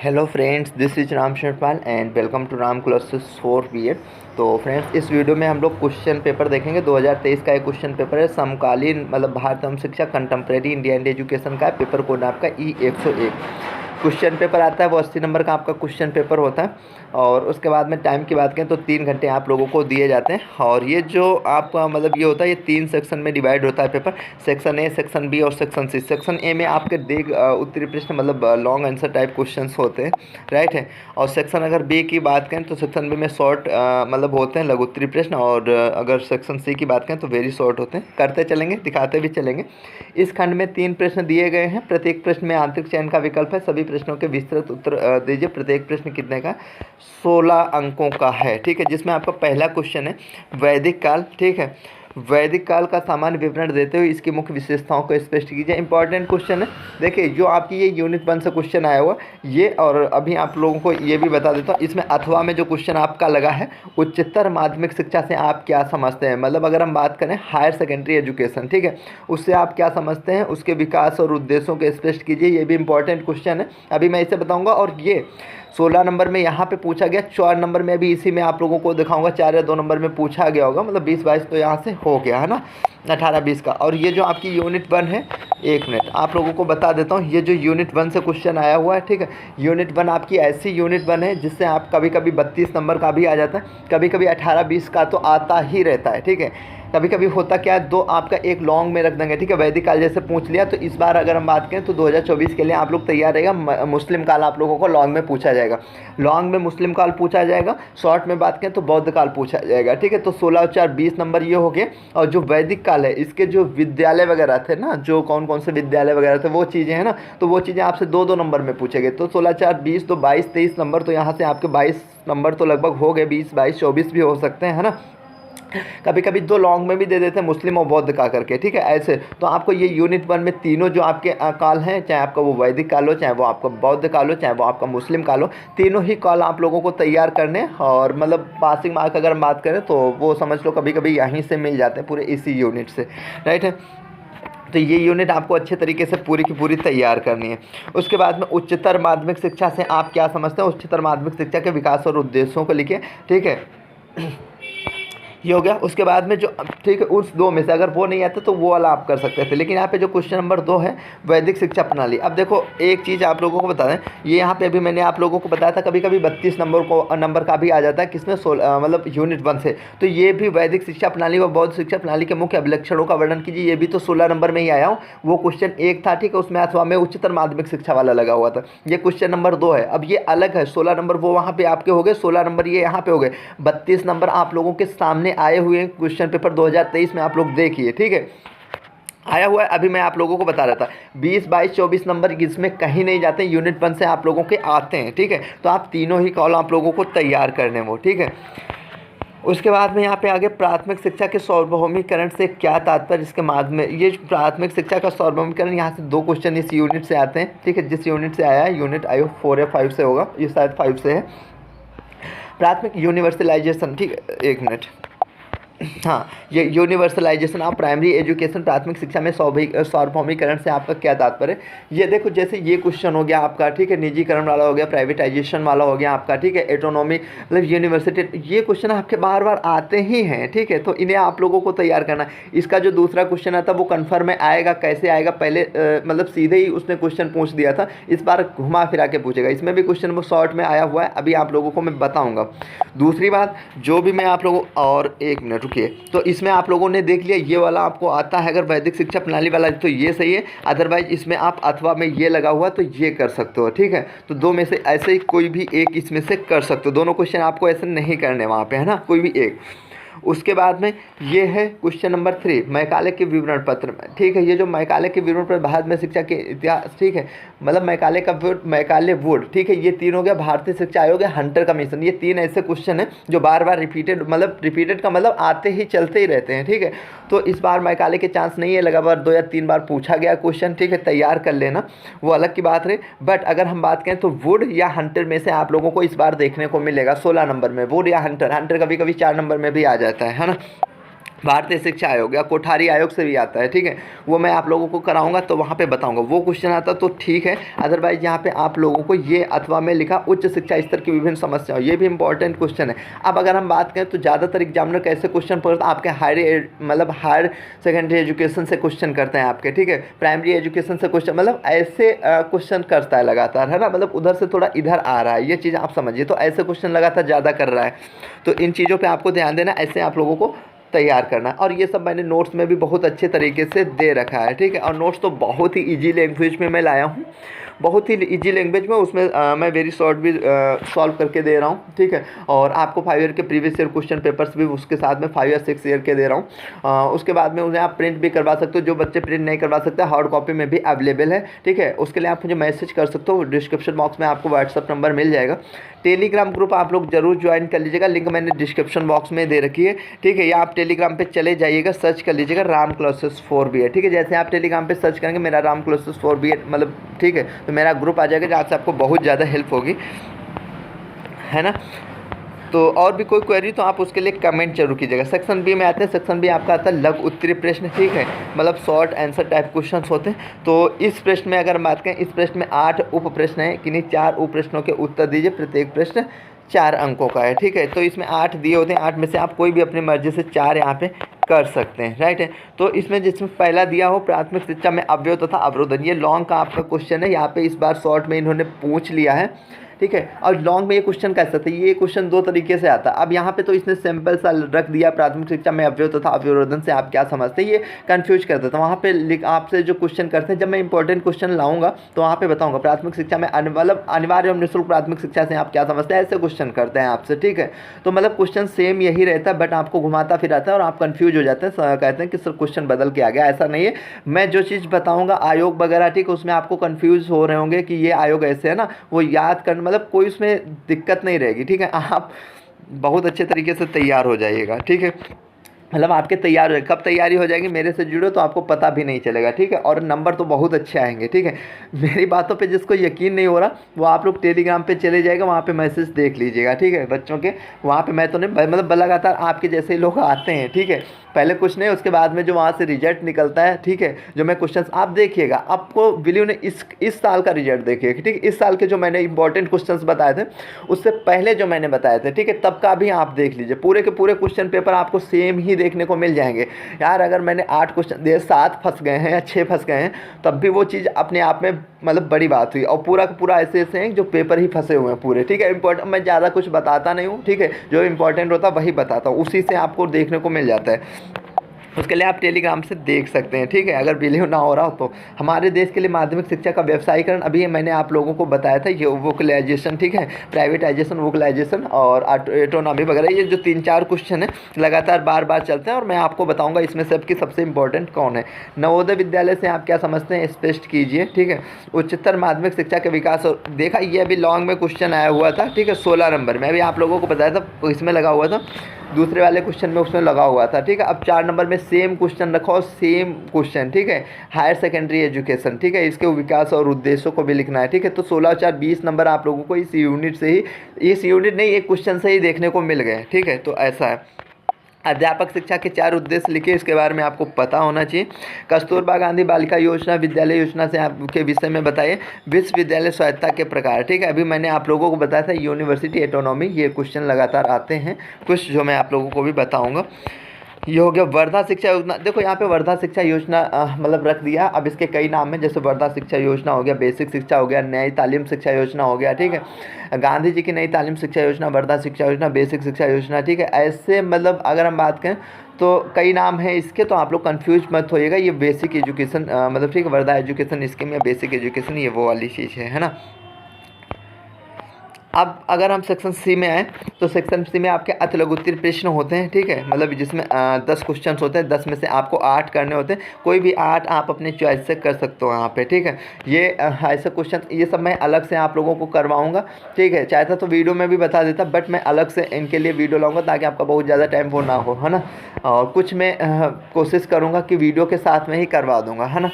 Hello friends, this is Ram Sharpal and welcome to Ram classes for BEd. तो friends, इस video में हम लोग क्वेश्चन पेपर देखेंगे। 2023 का एक क्वेश्चन पेपर है, समकालीन मतलब भारत एवं शिक्षा कंटेम्प्रेरी इंडिया एंड एजुकेशन का है। पेपर कोड आपका E101 क्वेश्चन पेपर आता है, वो 80 नंबर का आपका क्वेश्चन पेपर होता है। और उसके बाद में टाइम की बात करें तो 3 घंटे आप लोगों को दिए जाते हैं। और ये जो आपका मतलब ये होता है, ये 3 सेक्शन में डिवाइड होता है paper. Section A, section B और सेक्शन सी। सेक्शन ए में आपके उत्तरी प्रश्न मतलब लॉन्ग आंसर टाइप क्वेश्चंस होते हैं, राइट है। और सेक्शन अगर बी की बात करें तो सेक्शन बी में शॉर्ट मतलब होते हैं लघु उत्तरी प्रश्न। और अगर सेक्शन सी की बात करें तो वेरी शॉर्ट होते हैं। करते चलेंगे, दिखाते भी चलेंगे। इस खंड में 3 प्रश्न दिए गए हैं। प्रत्येक प्रश्न में आंतरिक चयन का विकल्प है। सभी प्रश्नों के विस्तृत उत्तर दीजिए। प्रत्येक प्रश्न कितने का? 16 अंकों का है, ठीक है। जिसमें आपका पहला क्वेश्चन है वैदिक काल, ठीक है। वैदिक काल का सामान्य विवरण देते हुए इसकी मुख्य विशेषताओं को स्पष्ट कीजिए। इंपॉर्टेंट क्वेश्चन है। देखिए, जो आपकी ये यूनिट 1 से क्वेश्चन आया हुआ ये, और अभी आप लोगों को ये भी बता देता हूँ, इसमें अथवा में जो क्वेश्चन आपका लगा है, उच्चतर माध्यमिक शिक्षा से आप क्या समझते हैं। मतलब अगर हम बात करें हायर सेकेंडरी एजुकेशन, ठीक है, उससे आप क्या समझते हैं, उसके विकास और उद्देश्यों को स्पष्ट कीजिए। ये भी इंपॉर्टेंट क्वेश्चन है, अभी मैं इसे बताऊँगा। और ये 16 नंबर में यहाँ पे पूछा गया, 4 नंबर में अभी इसी में आप लोगों को दिखाऊंगा। 4 या 2 नंबर में पूछा गया होगा, मतलब 20-22 तो यहाँ से हो गया है ना, 18-20 का। और ये जो आपकी यूनिट 1 है, 1 मिनट आप लोगों को बता देता हूँ। ये जो यूनिट 1 से क्वेश्चन आया हुआ है, ठीक है, यूनिट 1 आपकी ऐसी यूनिट 1 है जिससे आप कभी कभी 32 नंबर का भी आ जाता है, कभी कभी 18-20 का तो आता ही रहता है, ठीक है। कभी कभी होता क्या है, 2 आपका एक लॉन्ग में रख देंगे, ठीक है। वैदिक काल जैसे पूछ लिया, तो इस बार अगर हम बात करें तो 2024 के लिए आप लोग तैयार रहेगा। मुस्लिम काल आप लोगों को लॉन्ग में पूछा जाएगा, लॉन्ग में मुस्लिम काल पूछा जाएगा। शॉर्ट में बात करें तो बौद्ध काल पूछा जाएगा, ठीक है। तो 16 और 4 20 नंबर ये हो गए। और जो वैदिक काल है, इसके जो विद्यालय वगैरह थे ना, जो कौन कौन से विद्यालय वगैरह थे, वो चीज़ें हैं ना, तो वो चीज़ें आपसे 2-2 नंबर में पूछे गए। तो 16 4 20 तो 22-23 नंबर, तो यहाँ से आपके 22 नंबर तो लगभग हो गए। 20-22-24 भी हो सकते हैं, है ना। कभी कभी 2 लॉन्ग में भी दे देते हैं, मुस्लिम और बौद्ध का करके, ठीक है। ऐसे तो आपको ये यूनिट 1 में तीनों जो आपके काल हैं, चाहे आपका वो वैदिक काल हो, चाहे वो आपका बौद्ध काल हो, चाहे वो आपका मुस्लिम काल हो, तीनों ही काल आप लोगों को तैयार करने। और मतलब पासिंग मार्क अगर हम बात करें तो वो समझ लो कभी कभी यहीं से मिल जाते हैं, पूरे इसी यूनिट से, राइट है। तो ये यूनिट आपको अच्छे तरीके से पूरी की पूरी तैयार करनी है। उसके बाद में उच्चतर माध्यमिक शिक्षा से आप क्या समझते हैं, उच्चतर माध्यमिक शिक्षा के विकास और उद्देश्यों को लिखिए, ठीक है। ये हो गया। उसके बाद में जो, ठीक है, उस 2 में से अगर वो नहीं आता तो वो वाला आप कर सकते थे। लेकिन यहाँ पे जो क्वेश्चन नंबर 2 है, वैदिक शिक्षा प्रणाली। अब देखो, एक चीज़ आप लोगों को बता दें, ये यहाँ पे अभी मैंने आप लोगों को बताया था, कभी कभी 32 नंबर का भी आ जाता है, किसमें मतलब यूनिट 1 से। तो ये भी वैदिक शिक्षा प्रणाली व बौद्ध शिक्षा प्रणाली के मुख्य अभिलक्षणों का वर्णन कीजिए। ये भी तो 16 नंबर में ही आया हूँ। वो क्वेश्चन 1 था, ठीक है, उसमें अथवा में उच्चतर माध्यमिक शिक्षा वाला लगा हुआ था। ये क्वेश्चन नंबर 2 है। अब ये अलग है, 16 नंबर वो वहाँ पे आपके हो गए, 16 नंबर ये यहाँ पे हो गए। 32 नंबर आप लोगों के सामने आए हुए क्वेश्चन पेपर 2023 में आप लोग देखिए, ठीक है, आया हुआ है। अभी मैं आप लोगों को बता रहा था 20-22-24 नंबर इसमें कहीं नहीं जाते, यूनिट 1 से आप लोगों के आते हैं, ठीक है। तो आप तीनों ही कॉल आप लोगों को तैयार करने वो, ठीक है। उसके बाद में यहाँ पे आगे प्राथमिक शिक्षा के सार्वभौमिकरण से क्या तात्पर्य, इसके माध्यम में ये प्राथमिक शिक्षा का सार्वभौमिकरण, यहाँ से 2 क्वेश्चन इस यूनिट से आते हैं, ठीक है। जिस यूनिट से आया है, यूनिट आई 4 या 5 से होगा, ये शायद 5 से है। प्राथमिक यूनिवर्सलाइजेशन, ठीक है, 1 मिनट, हाँ, ये यूनिवर्सलाइजेशन ऑफ प्राइमरी एजुकेशन, प्राथमिक शिक्षा में सार्वभौमिकरण से आपका क्या तात्पर्य है। ये देखो, जैसे ये क्वेश्चन हो गया आपका, ठीक है, निजीकरण वाला हो गया, प्राइवेटाइजेशन वाला हो गया आपका, ठीक है, एटोनॉमी मतलब यूनिवर्सिटी, ये क्वेश्चन आपके बार बार आते ही हैं, ठीक है। तो इन्हें आप लोगों को तैयार करना। इसका जो दूसरा क्वेश्चन आता वो कन्फर्म में आएगा, कैसे आएगा, पहले मतलब सीधे ही उसने क्वेश्चन पूछ दिया था, इस बार घुमा फिरा के पूछेगा। इसमें भी क्वेश्चन वो शॉर्ट में आया हुआ है, अभी आप लोगों को मैं बताऊँगा। दूसरी बात, जो भी मैं आप लोगों, और 1 मिनट रुकिए, तो इसमें आप लोगों ने देख लिया ये वाला आपको आता है, अगर वैदिक शिक्षा प्रणाली वाला तो ये सही है। अदरवाइज इसमें आप अथवा में ये लगा हुआ तो ये कर सकते हो, ठीक है। तो 2 में से ऐसे ही कोई भी एक इसमें से कर सकते हो। दोनों क्वेश्चन आपको ऐसे नहीं करने वहाँ पे, है ना, कोई भी एक। उसके बाद में ये है क्वेश्चन नंबर 3, मैकाले के विवरण पत्र में, ठीक है। ये जो मैकाले के विवरण पत्र, भारत में शिक्षा के इतिहास, ठीक है, मतलब मैकाले का वुड, मैकाले वुड, ठीक है, ये 3 हो गया। भारतीय शिक्षा आयोग है, हंटर कमीशन, ये 3 ऐसे क्वेश्चन हैं जो बार बार रिपीटेड, मतलब रिपीटेड का मतलब आते ही चलते ही रहते हैं, ठीक है। तो इस बार मैकाले के चांस नहीं है, लगातार 2 या 3 बार पूछा गया क्वेश्चन, ठीक है, तैयार कर लेना, वो अलग की बात रही। बट अगर हम बात करें तो वुड या हंटर में से आप लोगों को इस बार देखने को मिलेगा 16 नंबर में, वुड या हंटर। हंटर कभी कभी 4 नंबर में भी आ जाता है ना। भारतीय शिक्षा आयोग या कोठारी आयोग से भी आता है, ठीक है, वो मैं आप लोगों को कराऊंगा तो वहाँ पे बताऊंगा। वो क्वेश्चन आता तो ठीक है, अदरवाइज यहाँ पे आप लोगों को ये अथवा में लिखा उच्च शिक्षा स्तर की विभिन्न समस्याओं, ये भी इंपॉर्टेंट क्वेश्चन है। अब अगर हम बात करें तो ज़्यादातर एग्जामिनर कैसे क्वेश्चन पढ़ते हैं, आपके हायर सेकेंडरी एजुकेशन से क्वेश्चन करते हैं आपके, ठीक है, प्राइमरी एजुकेशन से क्वेश्चन, मतलब ऐसे क्वेश्चन करता है लगातार, है ना, मतलब उधर से थोड़ा इधर आ रहा है, ये चीज़ आप समझिए। तो ऐसे क्वेश्चन लगातार ज़्यादा कर रहा है, तो इन चीज़ों पर आपको ध्यान देना, ऐसे आप लोगों को तैयार करना। और ये सब मैंने नोट्स में भी बहुत अच्छे तरीके से दे रखा है, ठीक है, और नोट्स तो बहुत ही इजी लैंग्वेज में मैं लाया हूँ, बहुत ही इजी लैंग्वेज में, उसमें मैं वेरी शॉर्ट भी सॉल्व करके दे रहा हूँ, ठीक है। और आपको 5 ईयर के प्रीवियस ईयर क्वेश्चन पेपर्स भी उसके साथ में 5 या 6 ईयर के दे रहा हूँ। उसके बाद में उन्हें आप प्रिंट भी करवा सकते हो, जो बच्चे प्रिंट नहीं करवा सकते हार्ड कॉपी में भी अवेलेबल है, ठीक है। उसके लिए आप मुझे मैसेज कर सकते हो, डिस्क्रिप्शन बॉक्स में आपको व्हाट्सअप नंबर मिल जाएगा। टेलीग्राम ग्रुप आप लोग जरूर ज्वाइन कर लीजिएगा, लिंक मैंने डिस्क्रिप्शन बॉक्स में दे रखी है, ठीक है। या आप टेलीग्राम पे चले जाइएगा, सर्च कर लीजिएगा राम क्लासेस 4BA, ठीक है। जैसे आप टेलीग्राम पे सर्च करेंगे मेरा राम क्लासेस 4BA मतलब, ठीक है, तो मेरा ग्रुप आ जाएगा जहाँ से आपको बहुत ज़्यादा हेल्प होगी, है ना। तो और भी कोई क्वेरी तो आप उसके लिए कमेंट जरूर कीजिएगा। सेक्शन बी में आते हैं, सेक्शन बी आपका आता है लघु उत्तरीय प्रश्न, ठीक है, मतलब शॉर्ट आंसर टाइप क्वेश्चन होते हैं। तो इस प्रश्न में अगर हम बात करें, इस प्रश्न में 8 उप प्रश्न हैं, किन्हीं 4 उप प्रश्नों के उत्तर दीजिए, प्रत्येक प्रश्न 4 अंकों का है, ठीक है। तो इसमें 8 दिए होते हैं, 8 में से आप कोई भी अपनी मर्जी से 4 यहाँ पे कर सकते हैं, राइट है। तो इसमें जिसमें पहला दिया हो प्राथमिक शिक्षा में अवयव तथा अवरोधन, ये लॉन्ग का आपका क्वेश्चन है, यहाँ पे इस बार शॉर्ट में इन्होंने पूछ लिया है, ठीक है। और लॉन्ग में ये क्वेश्चन कैसे आता है, ये क्वेश्चन 2 तरीके से आता है। अब यहाँ पे तो इसने सिंपल सा रख दिया, प्राथमिक शिक्षा में अवयव तथा अवरोधन से आप क्या समझते हैं, ये कंफ्यूज कर देता है। वहाँ पे आपसे जो क्वेश्चन करते हैं, जब मैं इंपॉर्टेंट क्वेश्चन लाऊंगा तो वहाँ पे बताऊंगा प्राथमिक शिक्षा में मतलब अनिवार्य एवं निःशुल्क प्राथमिक शिक्षा से आप क्या समझते हैं, ऐसे क्वेश्चन करते हैं आपसे, ठीक है। तो मतलब क्वेश्चन सेम यही रहता है, बट आपको घुमाता फिराता है और आप कन्फ्यूज हो जाते हैं, कहते हैं कि सर क्वेश्चन बदल के आ गया। ऐसा नहीं है, मैं जो चीज़ बताऊँगा आयोग वगैरह, ठीक है, उसमें आपको कन्फ्यूज हो रहे होंगे कि ये आयोग ऐसे है ना, वो याद कर, मतलब कोई उसमें दिक्कत नहीं रहेगी, ठीक है। आप बहुत अच्छे तरीके से तैयार हो जाइएगा, ठीक है, मतलब आपके तैयार हो, कब तैयारी हो जाएगी मेरे से जुड़ो तो आपको पता भी नहीं चलेगा, ठीक है। और नंबर तो बहुत अच्छे आएंगे, ठीक है। मेरी बातों पे जिसको यकीन नहीं हो रहा वो आप लोग टेलीग्राम पे चले जाएगा, वहाँ पे मैसेज देख लीजिएगा, ठीक है, बच्चों के। वहाँ पे मैं तो नहीं, मतलब लगातार आपके जैसे लोग आते हैं, ठीक है, पहले कुछ नहीं, उसके बाद में जो वहाँ से रिजल्ट निकलता है, ठीक है, जो मैं क्वेश्चंस आप देखिएगा, आपको विलियो ने इस साल का रिजल्ट देखिएगा, ठीक है, इस साल के जो मैंने इंपॉर्टेंट क्वेश्चंस बताए थे उससे पहले जो मैंने बताए थे, ठीक है, तब का भी आप देख लीजिए, पूरे के पूरे क्वेश्चन पेपर आपको सेम ही देखने को मिल जाएंगे। यार अगर मैंने 8 क्वेश्चन दिए, 7 फंस गए हैं या 6 फंस गए हैं, तब भी वो चीज़ अपने आप में मतलब बड़ी बात हुई। और पूरा का पूरा ऐसे ऐसे हैं जो पेपर ही फंसे हुए हैं पूरे, ठीक है। इंपॉर्टेंट मैं ज़्यादा कुछ बताता नहीं हूँ, ठीक है, जो इंपॉर्टेंट होता है वही बताता हूँ, उसी से आपको देखने को मिल जाता है। उसके लिए आप टेलीग्राम से देख सकते हैं, ठीक है, अगर बिलीव ना हो रहा हो तो। हमारे देश के लिए माध्यमिक शिक्षा का व्यवसायीकरण, अभी मैंने आप लोगों को बताया था, ये वोकलाइजेशन, ठीक है, प्राइवेटाइजेशन, वोकलाइजेशन और ऑटोनॉमी वगैरह, ये जो 3-4 क्वेश्चन हैं लगातार बार बार चलते हैं और मैं आपको बताऊंगा इसमें से आपकी सबसे इंपॉर्टेंट कौन है। नवोदय विद्यालय से आप क्या समझते हैं स्पष्ट कीजिए, ठीक है। उच्चतर माध्यमिक शिक्षा के विकास, और देखा ये अभी लॉन्ग में क्वेश्चन आया हुआ था, ठीक है, 16 नंबर में, अभी आप लोगों को बताया था इसमें लगा हुआ था, दूसरे वाले क्वेश्चन में उसमें लगा हुआ था, ठीक है। अब 4 नंबर में सेम क्वेश्चन रखो, सेम क्वेश्चन, ठीक है, हायर सेकेंडरी एजुकेशन, ठीक है, इसके विकास और उद्देश्यों को भी लिखना है, ठीक है। तो 16/4 20 नंबर आप लोगों को इस यूनिट से ही, इस यूनिट नहीं, एक क्वेश्चन से ही देखने को मिल गए, ठीक है। तो ऐसा है। अध्यापक शिक्षा के 4 उद्देश्य लिखे, इसके बारे में आपको पता होना चाहिए। कस्तूरबा गांधी बालिका योजना, विद्यालय योजना से आपके विषय में बताइए। विश्वविद्यालय स्वायत्तता के प्रकार, ठीक है, अभी मैंने आप लोगों को बताया था यूनिवर्सिटी ऑटोनॉमी, ये क्वेश्चन लगातार आते हैं कुछ, जो मैं आप लोगों को भी बताऊंगा। ये हो गया वर्धा शिक्षा योजना। देखो यहाँ पे वर्धा शिक्षा योजना मतलब रख दिया। अब इसके कई नाम हैं, जैसे वर्धा शिक्षा योजना हो गया, बेसिक शिक्षा हो गया, नई तालीम शिक्षा योजना हो गया, ठीक है, गांधी जी की नई तालीम शिक्षा योजना, वर्धा शिक्षा योजना, बेसिक शिक्षा योजना, ठीक है। ऐसे मतलब अगर हम बात करें तो कई नाम हैं इसके, तो आप लोग कंफ्यूज मत होइएगा। ये बेसिक एजुकेशन मतलब, ठीक है, वर्धा एजुकेशन स्कीम या बेसिक एजुकेशन, ये वो वाली चीज़ है ना। अब अगर हम सेक्शन सी में आए तो सेक्शन सी में आपके अति लघु उत्तरीय प्रश्न होते हैं, ठीक है, मतलब जिसमें 10 क्वेश्चन होते हैं, 10 में से आपको 8 करने होते हैं, कोई भी 8 आप अपने चॉइस से कर सकते हो यहाँ पे, ठीक है। ये ऐसे क्वेश्चन, ये सब मैं अलग से आप लोगों को करवाऊँगा, ठीक है, चाहता तो वीडियो में भी बता देता, बट मैं अलग से इनके लिए वीडियो लाऊँगा ताकि आपका बहुत ज़्यादा टाइम वो ना हो, है ना। और कुछ मैं कोशिश करूँगा कि वीडियो के साथ में ही करवा दूँगा, है ना।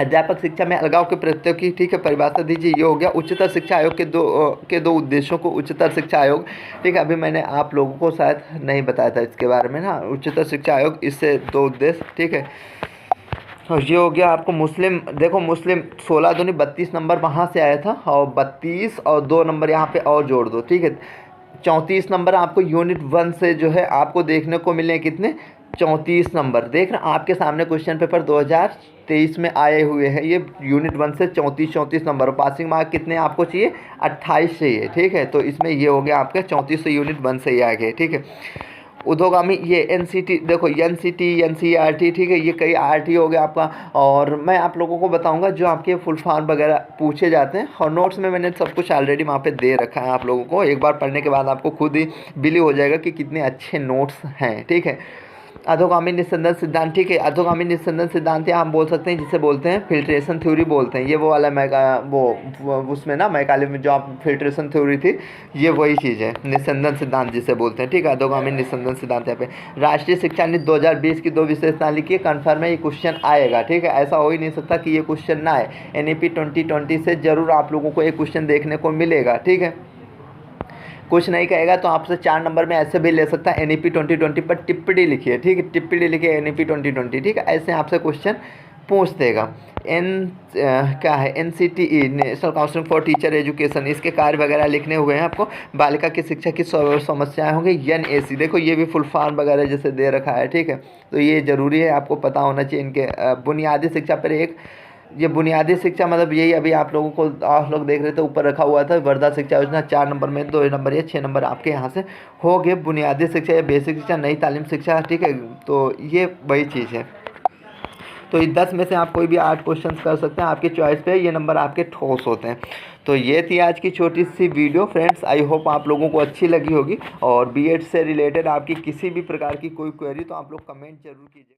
अध्यापक शिक्षा में अलगाव के प्रत्ययों की, ठीक है, परिभाषा दीजिए। ये हो गया। उच्चतर शिक्षा आयोग के दो उद्देश्यों को। उच्चतर शिक्षा आयोग, ठीक है, अभी मैंने आप लोगों को शायद नहीं बताया था इसके बारे में ना। उच्चतर शिक्षा आयोग, इससे दो उद्देश्य, ठीक है। और ये हो गया आपको मुस्लिम, देखो मुस्लिम 16 दूनी 32 नंबर वहाँ से आया था, और 32 और 2 नंबर यहाँ पे और जोड़ दो, ठीक है। 34 नंबर आपको यूनिट 1 से जो है आपको देखने को मिले कितने, 34 नंबर। देख रहे आपके सामने क्वेश्चन पेपर 2023 में आए हुए हैं, ये यूनिट 1 से 34 नंबर। पासिंग मार्क कितने आपको चाहिए, 28 चाहिए, ठीक है। तो इसमें ये हो गया आपके 34 से यूनिट 1 से ही आ गए, ठीक है। उद्योगामी, ये एनसीटी, देखो एनसीटी, एनसीईआरटी, ठीक है, ये कई आरटी हो गया आपका। और मैं आप लोगों को बताऊंगा जो आपके फुल फॉर्म वगैरह पूछे जाते हैं, और नोट्स में मैंने सब कुछ ऑलरेडी वहाँ पे दे रखा है। आप लोगों को एक बार पढ़ने के बाद आपको खुद ही बिलीव हो जाएगा कि कितने अच्छे नोट्स हैं, ठीक है। अधोगामी निस्संदन सिद्धांत, ठीक है। अधोगामी निस्संदन सिद्धांत या हम बोल सकते हैं, जिसे बोलते हैं फिल्ट्रेशन थ्योरी बोलते हैं। ये वो वाला वो उसमें ना मैकाले में जो आप फिल्ट्रेशन थ्योरी थी, ये वही चीज़ है, निस्संदन सिद्धांत जिसे बोलते हैं, ठीक है। अधोगामी निस्संदन सिद्धांत। यहाँ पे राष्ट्रीय शिक्षा नीति 2020 की 2 विशेषता लिखिए। कन्फर्म है ये क्वेश्चन आएगा, ठीक है। ऐसा हो ही नहीं सकता कि ये क्वेश्चन ना आए। NEP 2020 से जरूर आप लोगों को एक क्वेश्चन देखने को मिलेगा, ठीक है। कुछ नहीं कहेगा तो आपसे 4 नंबर में ऐसे भी ले सकता है। NEP 2020 पर टिप्पणी लिखिए, ठीक है, टिप्पणी लिखिए NEP 2020, ठीक है। ऐसे आपसे क्वेश्चन पूछ देगा। क्या है, NCTE, national council for teacher education, इसके कार्य वगैरह लिखने हुए हैं आपको। बालिका की शिक्षा की समस्याएं होंगी, NAC, देखो ये भी फुल फॉर्म वगैरह जैसे दे रखा है, ठीक है। तो ये ज़रूरी है, आपको पता होना चाहिए इनके। बुनियादी शिक्षा पर एक, ये बुनियादी शिक्षा मतलब यही अभी आप लोगों को, आप लोग देख रहे थे ऊपर रखा हुआ था वर्धा शिक्षा योजना, 4 नंबर में 2 नंबर या 6 नंबर आपके यहाँ से हो गए। बुनियादी शिक्षा या बेसिक शिक्षा, नई तालीम शिक्षा, ठीक है। तो ये वही चीज़ है। तो इस 10 में से आप कोई भी 8 क्वेश्चन कर सकते हैं, आपकी चॉइस पे। ये नंबर आपके ठोस होते हैं। तो ये थी आज की छोटी सी वीडियो फ्रेंड्स। आई होप आप लोगों को अच्छी लगी होगी। और BEd से रिलेटेड आपकी किसी भी प्रकार की कोई क्वेरी तो आप लोग कमेंट जरूर कीजिए।